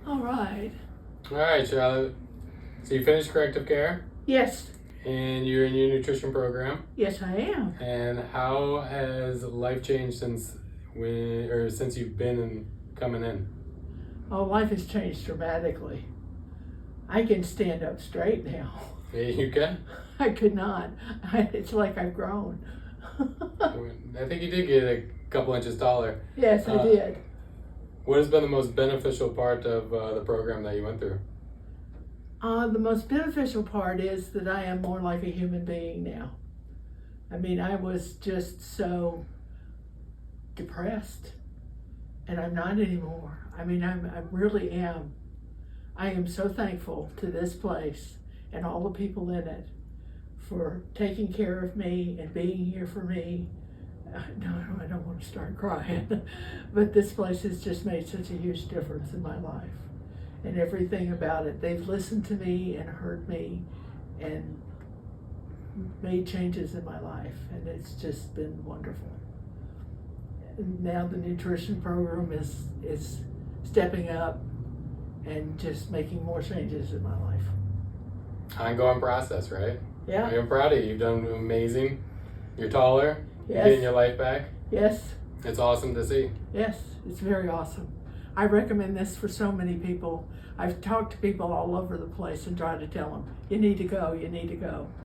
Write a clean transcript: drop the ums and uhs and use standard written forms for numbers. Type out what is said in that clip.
All right. All right, Charlotte. So you finished corrective care Yes. and you're in your nutrition program. Yes, I am. And how has life changed since you've been coming in? Oh, life has changed dramatically. I can stand up straight now. Yeah, you can? I could not. It's like I've grown. I think you did get a couple inches taller. Yes, I did. What has been the most beneficial part of the program that you went through? The most beneficial part is that I am more like a human being now. I mean, I was just so depressed, and I'm not anymore. I mean, I really am. I am so thankful to this place and all the people in it for taking care of me and being here for me. No, I don't want to start crying, but this place has just made such a huge difference in my life and everything about it. They've listened to me and heard me and made changes in my life, and it's just been wonderful. And now the nutrition program is stepping up and just making more changes in my life. Ongoing process, right? Yeah. I'm proud of you. You've done amazing. You're taller. You're Yes. getting your life back. Yes. It's awesome to see. Yes, it's very awesome. I recommend this for so many people. I've talked to people all over the place and tried to tell them, you need to go, you need to go.